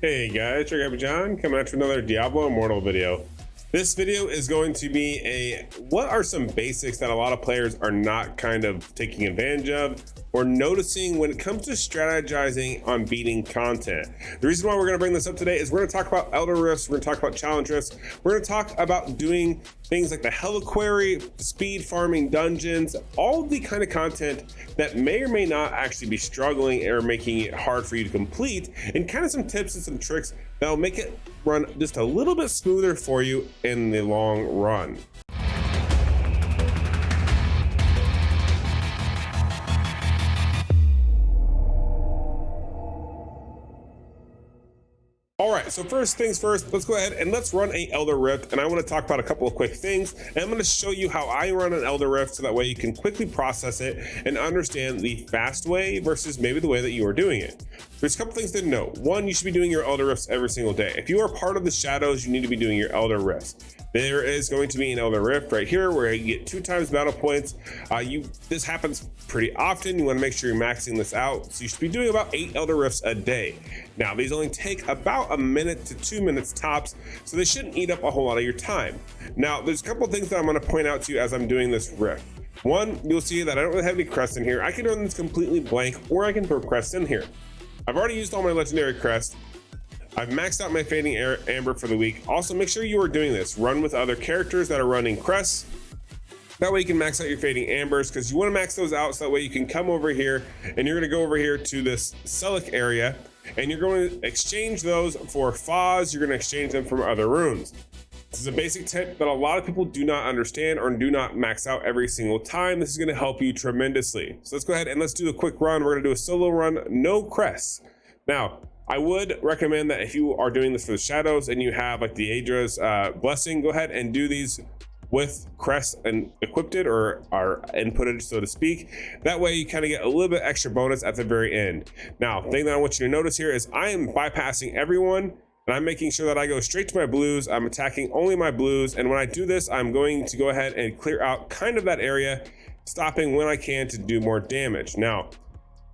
Hey guys, Trigger John coming at you with another Diablo Immortal video. This video is going to be what are some basics that a lot of players are not kind of taking advantage of or noticing when it comes to strategizing on beating content. The reason why we're going to bring this up today is we're going to talk about Elder Rifts, we're going to talk about challenge rifts, we're going to talk about doing things like the Heliquary, speed farming dungeons, all the kind of content that may or may not actually be struggling or making it hard for you to complete, and kind of some tips and some tricks that'll make it run just a little bit smoother for you in the long run. All right, so first things first, let's go ahead and let's run a Elder Rift, and I want to talk about a couple of quick things, and I'm going to show you how I run an Elder Rift so that way you can quickly process it and understand the fast way versus maybe the way that you are doing it. There's a couple things to note. One, you should be doing your Elder Rifts every single day. If you are part of the Shadows, you need to be doing your Elder Rifts. There is going to be an Elder Rift right here where you get 2 times battle points. This happens pretty often. You want to make sure you're maxing this out. So you should be doing about 8 Elder Rifts a day. Now, these only take about a minute to 2 minutes tops, so they shouldn't eat up a whole lot of your time. Now, there's a couple of things that I'm going to point out to you as I'm doing this rift. One, you'll see that I don't really have any crests in here. I can run this completely blank, or I can put crests in here. I've already used all my legendary crests. I've maxed out my Fading Amber for the week. Also, make sure you are doing this. Run with other characters that are running crests. That way you can max out your Fading Ambers, because you want to max those out so that way you can come over here and you're going to go over here to this Celic area and you're going to exchange those for Faz. You're going to exchange them from other runes. This is a basic tip that a lot of people do not understand or do not max out every single time. This is going to help you tremendously. So let's go ahead and let's do a quick run. We're going to do a solo run, no crests. Now, I would recommend that if you are doing this for the Shadows and you have like the Aedra's blessing, go ahead and do these with crests and equipped it or are inputted, so to speak. That way you kind of get a little bit extra bonus at the very end. Now, the thing that I want you to notice here is I am bypassing everyone and I'm making sure that I go straight to my blues. I'm attacking only my blues. And when I do this, I'm going to go ahead and clear out kind of that area, stopping when I can to do more damage. Now,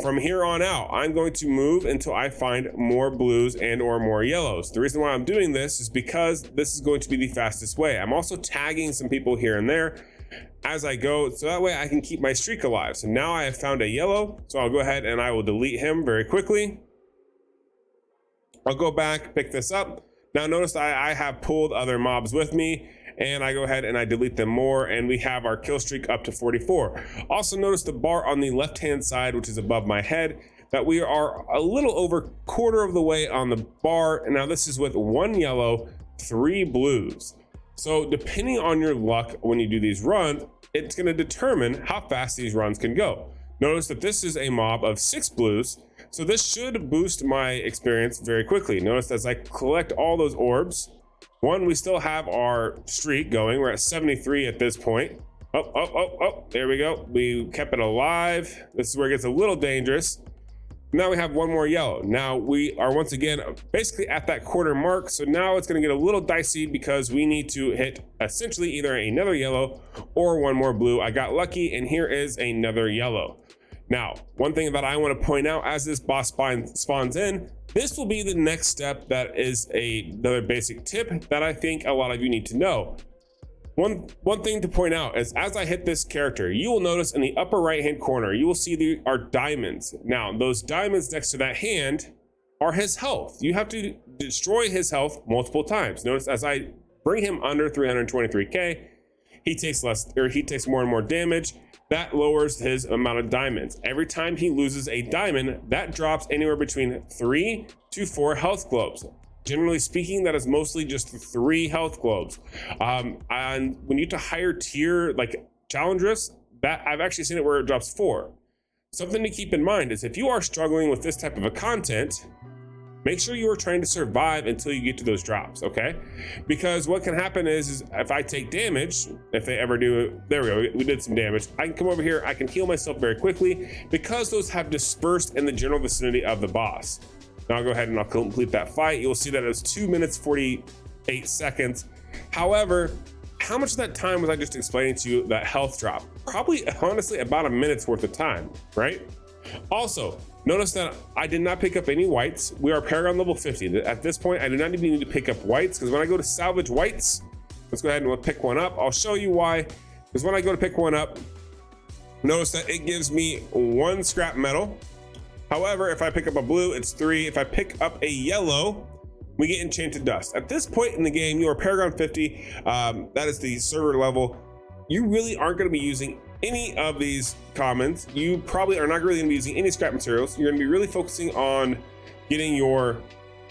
from here on out, I'm going to move until I find more blues and or more yellows. The reason why I'm doing this is because this is going to be the fastest way. I'm also tagging some people here and there as I go, so that way I can keep my streak alive. So now I have found a yellow, so I'll go ahead and I will delete him very quickly. I'll go back, pick this up. Now notice I have pulled other mobs with me, and I go ahead and I delete them more, and we have our kill streak up to 44. Also notice the bar on the left hand side, which is above my head, that we are a little over quarter of the way on the bar. And now this is with 1 yellow, 3 blues. So depending on your luck when you do these runs, it's going to determine how fast these runs can go. Notice that this is a mob of 6 blues, so this should boost my experience very quickly. Notice as I collect all those orbs, one, we still have our streak going. We're at 73 at this point. Oh, there we go. We kept it alive. This is where it gets a little dangerous. Now we have 1 more yellow. Now we are once again basically at that quarter mark. So now it's going to get a little dicey because we need to hit essentially either another yellow or 1 more blue. I got lucky and here is another yellow. Now, one thing that I want to point out as this boss spawns in, this will be the next step that is another basic tip that I think a lot of you need to know. One thing to point out is as I hit this character, you will notice in the upper right hand corner, you will see our diamonds. Now, those diamonds next to that hand are his health. You have to destroy his health multiple times. Notice as I bring him under 323k, he takes more and more damage. That lowers his amount of diamonds. Every time he loses a diamond, that drops anywhere between 3 to 4 health globes. Generally speaking, that is mostly just 3 health globes. And when you get to higher tier, like challenge rifts, that I've actually seen it where it drops 4. Something to keep in mind is if you are struggling with this type of a content, make sure you are trying to survive until you get to those drops, okay? Because what can happen is if I take damage, if they ever do, there we go, we did some damage. I can come over here, I can heal myself very quickly because those have dispersed in the general vicinity of the boss. Now I'll go ahead and I'll complete that fight. You'll see that it was 2 minutes, 48 seconds. However, how much of that time was I just explaining to you that health drop? Probably, honestly, about a minute's worth of time, right? Also, Notice that I did not pick up any whites. We are Paragon level 50. At this point, I do not even need to pick up whites, because when I go to salvage whites, let's go ahead and pick one up. I'll show you why. Because when I go to pick one up, notice that it gives me 1 scrap metal. However, if I pick up a blue, it's 3. If I pick up a yellow, we get enchanted dust. At this point in the game, you are Paragon 50. That is the server level. You really aren't going to be using any of these commons. You probably are not really going to be using any scrap materials. You're going to be really focusing on getting your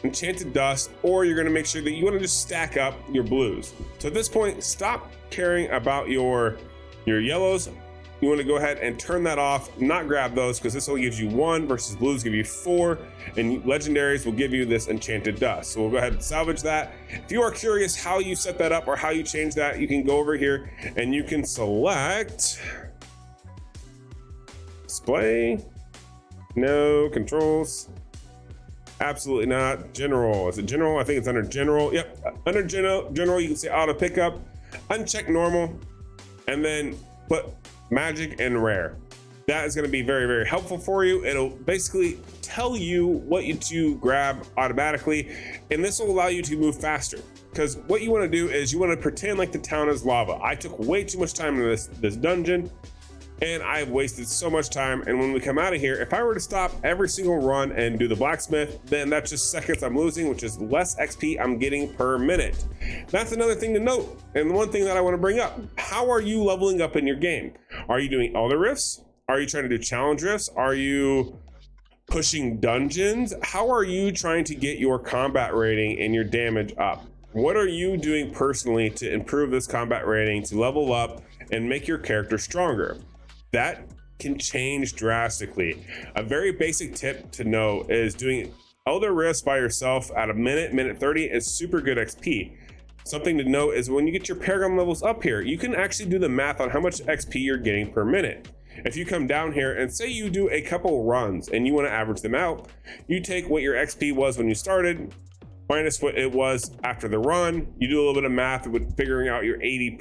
enchanted dust, or you're going to make sure that you want to just stack up your blues. So at this point, stop caring about your yellows. You want to go ahead and turn that off, not grab those, because this only gives you 1 versus blues give you 4, and legendaries will give you this enchanted dust. So we'll go ahead and salvage that. If you are curious how you set that up or how you change that, you can go over here and you can select display, no controls, absolutely not. General, is it general? I think it's under general. Yep, under general you can say auto pickup, uncheck normal, and then put magic and rare. That is going to be very, very helpful for you. It'll basically tell you what you to grab automatically, and this will allow you to move faster, because what you want to do is you want to pretend like the town is lava. I took way too much time in this dungeon, and I've wasted so much time. And when we come out of here, if I were to stop every single run and do the blacksmith, then that's just seconds I'm losing, which is less XP I'm getting per minute. That's another thing to note, and one thing that I want to bring up: how are you leveling up in your game? Are you doing elder rifts? Are you trying to do challenge rifts? Are you pushing dungeons? How are you trying to get your combat rating and your damage up? What are you doing personally to improve this combat rating, to level up and make your character stronger? That can change drastically. A very basic tip to know is doing elder rifts by yourself at a minute 30 is super good XP. Something to note is when you get your Paragon levels up here, you can actually do the math on how much XP you're getting per minute. If you come down here and say you do a couple runs and you want to average them out, you take what your XP was when you started minus what it was after the run. You do a little bit of math with figuring out your 80%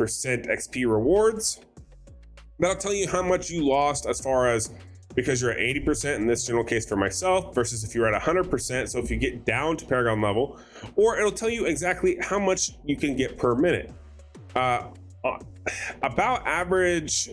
XP rewards. That'll tell you how much you lost as far as, because you're at 80% in this general case for myself, versus if you're at 100%. So if you get down to Paragon level, or it'll tell you exactly how much you can get per minute. About average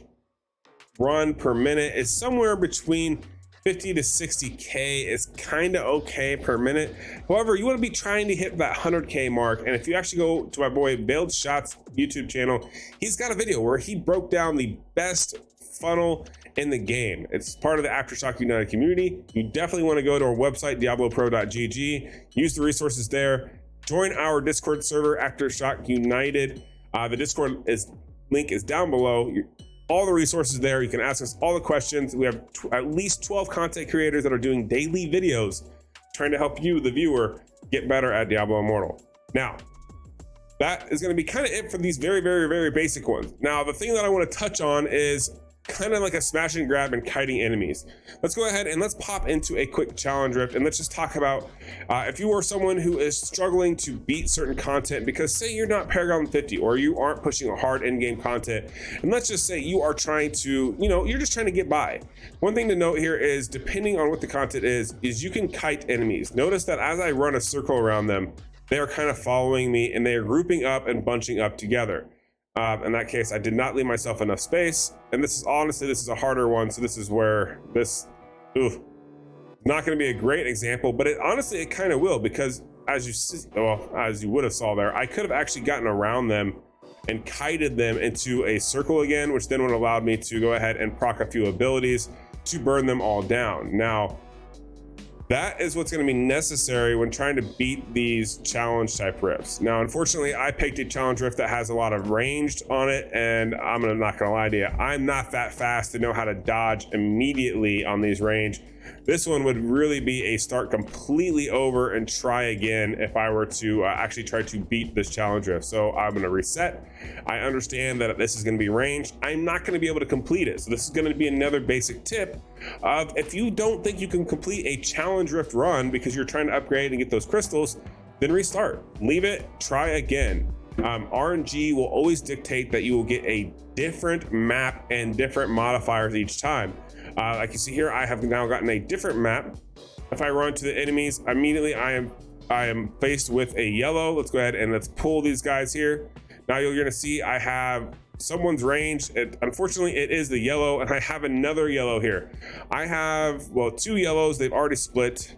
run per minute is somewhere between 50 to 60K is kind of okay per minute. However, you want to be trying to hit that 100K mark. And if you actually go to my boy Veiled Shots YouTube channel, he's got a video where he broke down the best funnel in the game. It's part of the Aftershock United community. You definitely want to go to our website, diablopro.gg, use the resources there, join our Discord server, Aftershock United. The Discord link is down below. All the resources there. You can ask us all the questions. We have at least 12 content creators that are doing daily videos trying to help you, the viewer, get better at Diablo Immortal. Now, that is going to be kind of it for these very, very, very basic ones. Now, the thing that I want to touch on is kind of like a smash and grab and kiting enemies. Let's go ahead and let's pop into a quick challenge rift, and let's just talk about if you are someone who is struggling to beat certain content, because say you're not Paragon 50 or you aren't pushing a hard in-game content, and let's just say you are trying to, you're just trying to get by. One thing to note here is, depending on what the content is you can kite enemies. Notice that as I run a circle around them, they are kind of following me and they are grouping up and bunching up together. In that case, I did not leave myself enough space. And this is honestly, this is a harder one. So this is where this, not going to be a great example, but it kind of will, because as you would have saw there, I could have actually gotten around them and kited them into a circle again, which then would have allowed me to go ahead and proc a few abilities to burn them all down. Now, that is what's going to be necessary when trying to beat these challenge type rifts. Now, unfortunately, I picked a challenge rift that has a lot of ranged on it, and not going to lie to you, I'm not that fast to know how to dodge immediately on these range. This one would really be a start completely over and try again if I were to actually try to beat this challenge rift. So I'm going to reset. I understand that this is going to be ranged. I'm not going to be able to complete it. So this is going to be another basic tip of, if you don't think you can complete a challenge rift run because you're trying to upgrade and get those crystals, then restart. Leave it, try again. RNG will always dictate that you will get a different map and different modifiers each time. Like you see here, I have now gotten a different map. If I run to the enemies, immediately I am faced with a yellow. Let's go ahead and let's pull these guys here. Now you're gonna see I have someone's range. Unfortunately, it is the yellow, and I have another yellow here. I have, well, 2 yellows. They've already split.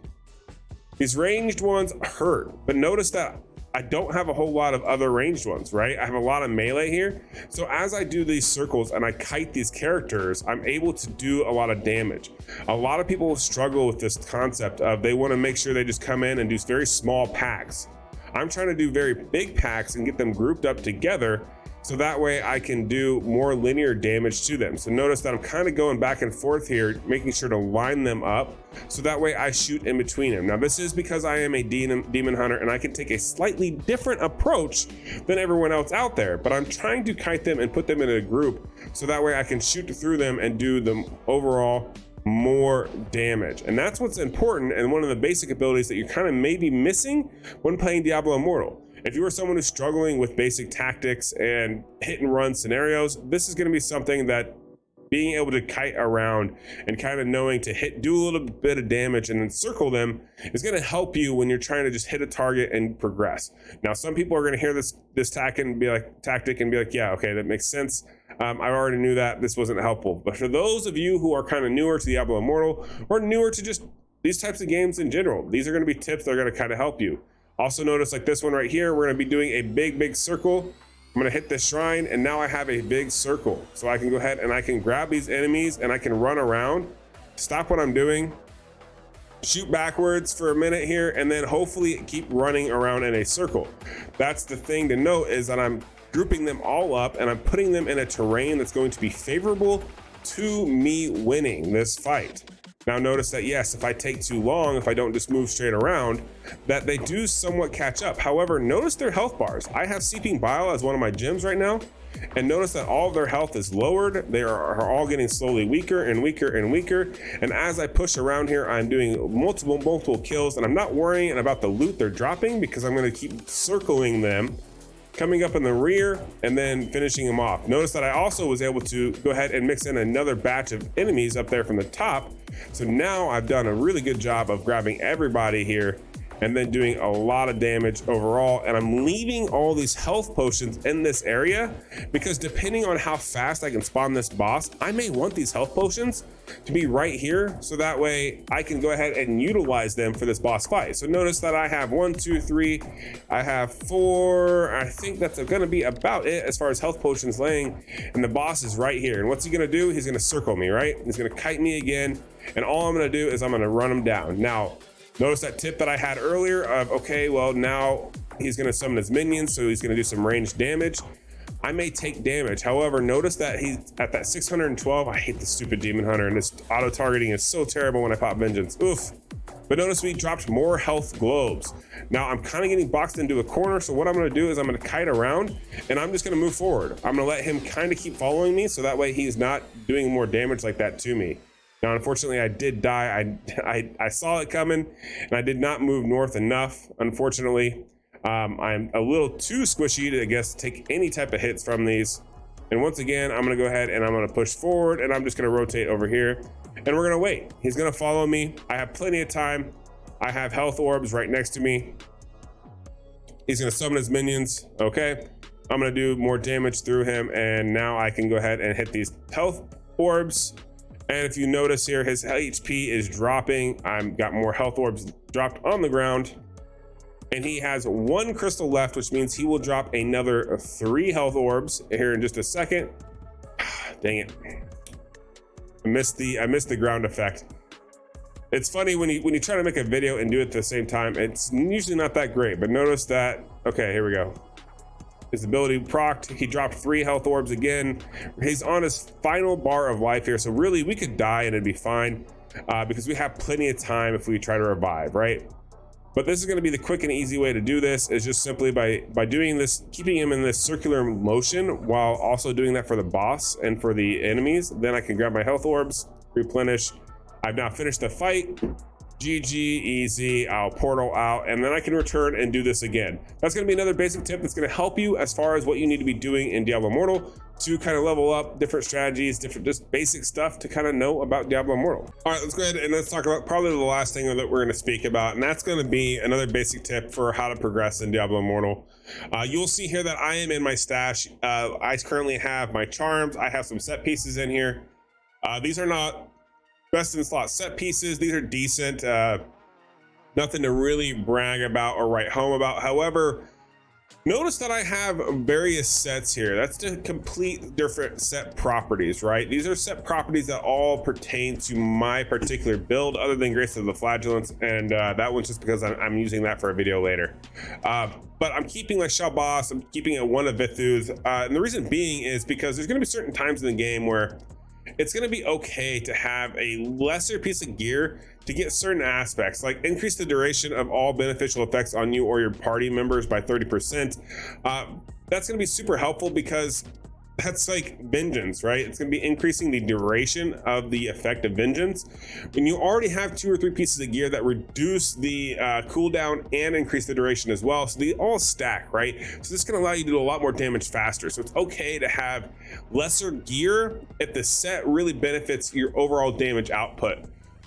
These ranged ones hurt, but notice that I don't have a whole lot of other ranged ones, right? I have a lot of melee here. So as I do these circles and I kite these characters, I'm able to do a lot of damage. A lot of people struggle with this concept of they want to make sure they just come in and do very small packs. I'm trying to do very big packs and get them grouped up together, so that way I can do more linear damage to them. So notice that I'm kind of going back and forth here, making sure to line them up, so that way I shoot in between them. Now this is because I am a demon hunter and I can take a slightly different approach than everyone else out there, but I'm trying to kite them and put them in a group, so that way I can shoot through them and do the overall more damage. And that's what's important, and one of the basic abilities that you're kind of maybe missing when playing Diablo Immortal. If you are someone who's struggling with basic tactics and hit and run scenarios, this is going to be something that being able to kite around and kind of knowing to do a little bit of damage and then circle them is going to help you when you're trying to just hit a target and progress. Now, some people are going to hear this tactic and be like, yeah, okay, that makes sense. I already knew that this wasn't helpful. But for those of you who are kind of newer to Diablo Immortal or newer to just these types of games in general, these are going to be tips that are going to kind of help you. Also notice like this one right here, we're going to be doing a big circle. I'm going to hit this shrine, and now I have a big circle. So I can go ahead and I can grab these enemies and I can run around, stop what I'm doing, shoot backwards for a minute here, and then hopefully keep running around in a circle. That's the thing to note, is that I'm grouping them all up and I'm putting them in a terrain that's going to be favorable to me winning this fight. Now notice that yes, if I take too long, if I don't just move straight around, that they do somewhat catch up. However, notice their health bars. I have Seeping Bile as one of my gems right now, and notice that all of their health is lowered. They are all getting slowly weaker and weaker and weaker. And as I push around here, I'm doing multiple kills, and I'm not worrying about the loot they're dropping, because I'm going to keep circling them, coming up in the rear and then finishing them off. Notice that I also was able to go ahead and mix in another batch of enemies up there from the top. So now I've done a really good job of grabbing everybody here and then doing a lot of damage overall. And I'm leaving all these health potions in this area, because depending on how fast I can spawn this boss, I may want these health potions to be right here, so that way I can go ahead and utilize them for this boss fight. So notice that I have 1, 2, 3, I have 4. I think that's gonna be about it as far as health potions laying, and the boss is right here. And what's he gonna do? He's gonna circle me, right? He's gonna kite me again, and all I'm gonna do is I'm gonna run him down. Now, notice that tip that I had earlier of, okay, well now he's gonna summon his minions, so he's gonna do some ranged damage. I may take damage. However, notice that he's at that 612. I hate the stupid demon hunter, and this auto targeting is so terrible when I pop vengeance. Oof. But notice we dropped more health globes. Now I'm kind of getting boxed into a corner, so what I'm gonna do is I'm gonna kite around and I'm just gonna move forward. I'm gonna let him kind of keep following me, so that way he's not doing more damage like that to me. Now, unfortunately, I did die. I saw it coming, and I did not move north enough, unfortunately. I'm a little too squishy to, I guess, take any type of hits from these. And once again, I'm gonna go ahead and I'm gonna push forward, and I'm just gonna rotate over here, and we're gonna wait. He's gonna follow me. I have plenty of time. I have health orbs right next to me. He's gonna summon his minions. Okay, I'm gonna do more damage through him, and now I can go ahead and hit these health orbs. And if you notice here, his HP is dropping. I've got more health orbs dropped on the ground, and he has 1 crystal left, which means he will drop another 3 health orbs here in just a second. Dang it. I missed the ground effect. It's funny when you try to make a video and do it at the same time, it's usually not that great, but notice that, okay, here we go. His ability procced, he dropped 3 health orbs again. He's on his final bar of life here, so really we could die and it'd be fine, because we have plenty of time if we try to revive, right? But this is going to be the quick and easy way to do this, is just simply by doing this, keeping him in this circular motion while also doing that for the boss and for the enemies. Then I can grab my health orbs, replenish. I've now finished the fight. GG, easy, I'll portal out, and then I can return and do this again. That's gonna be another basic tip that's gonna help you as far as what you need to be doing in Diablo Immortal to kind of level up different strategies, different just basic stuff to kind of know about Diablo Immortal. All right, let's go ahead and let's talk about probably the last thing that we're gonna speak about, and that's gonna be another basic tip for how to progress in Diablo Immortal. You'll see here that I am in my stash. I currently have my charms. I have some set pieces in here. These are not best in slot set pieces. These are decent, nothing to really brag about or write home about. However, notice that I have various sets here. That's to complete different set properties, right? These are set properties that all pertain to my particular build, other than Grace of the Flagellants, and that one's just because I'm using that for a video later. But I'm keeping like Shell Boss, I'm keeping a one of Vithu's, and the reason being is because there's going to be certain times in the game where it's going to be okay to have a lesser piece of gear to get certain aspects, like increase the duration of all beneficial effects on you or your party members by 30%. That's going to be super helpful because that's like vengeance, right? It's going to be increasing the duration of the effect of vengeance. When you already have 2 or 3 pieces of gear that reduce the cooldown and increase the duration as well, so they all stack, right? So this can allow you to do a lot more damage faster. So it's okay to have lesser gear if the set really benefits your overall damage output.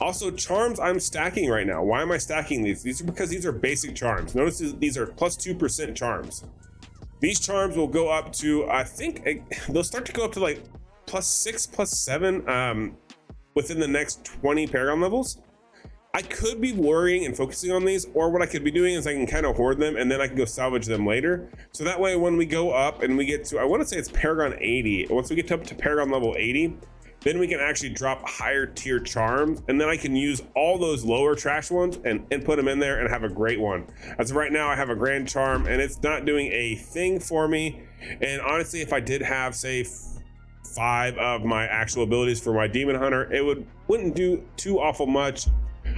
Also, charms I'm stacking right now. Why am I stacking these? These are because these are basic charms. Notice these are plus 2% charms. These charms will go up to, I think they'll start to go up to like +6, +7 within the next 20 Paragon levels. I could be worrying and focusing on these, or what I could be doing is I can kind of hoard them and then I can go salvage them later. So that way when we go up and we get to, I want to say it's Paragon 80. Once we get up to Paragon level 80, then we can actually drop higher tier charms, and then I can use all those lower trash ones and put them in there and have a great one. As of right now, I have a grand charm and it's not doing a thing for me. And honestly, if I did have, say, 5 of my actual abilities for my demon hunter, it wouldn't do too awful much,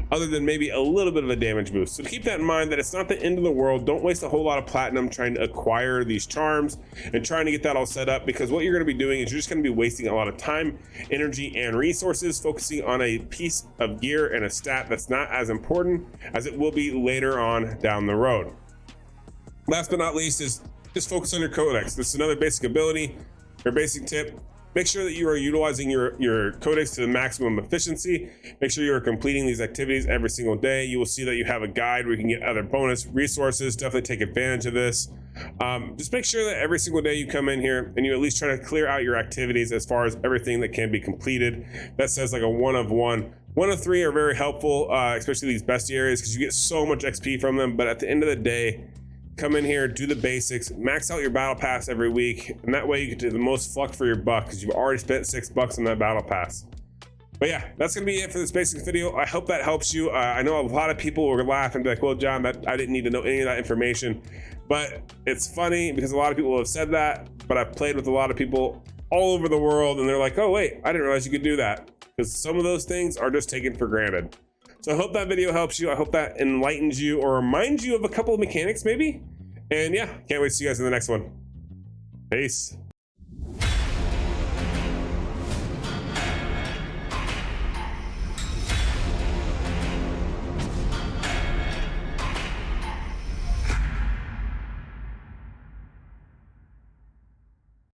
other than maybe a little bit of a damage boost. So keep that in mind, that it's not the end of the world. Don't waste a whole lot of platinum trying to acquire these charms and trying to get that all set up, because what you're going to be doing is you're just going to be wasting a lot of time, energy, and resources focusing on a piece of gear and a stat that's not as important as it will be later on down the road. Last but not least is just focus on your codex. This is another basic ability or basic tip. Make sure that you are utilizing your codex to the maximum efficiency. Make sure you are completing these activities every single day. You will see that you have a guide where you can get other bonus resources. Definitely take advantage of this. Just make sure that every single day you come in here and you at least try to clear out your activities as far as everything that can be completed. That says like a 1 of 1. 1 of 3 are very helpful, especially these bestiaries, because you get so much XP from them. But at the end of the day, come in here, do the basics, max out your battle pass every week, and that way you get to the most fluck for your buck, because you've already spent $6 on that battle pass. But yeah, that's gonna be it for this basic video. I hope that helps you. I know a lot of people were laughing and be like, well, John, I didn't need to know any of that information. But it's funny because a lot of people have said that, but I've played with a lot of people all over the world and they're like, oh wait, I didn't realize you could do that. Because some of those things are just taken for granted. So I hope that video helps you. I hope that enlightens you or reminds you of a couple of mechanics maybe. And yeah, can't wait to see you guys in the next one. Peace.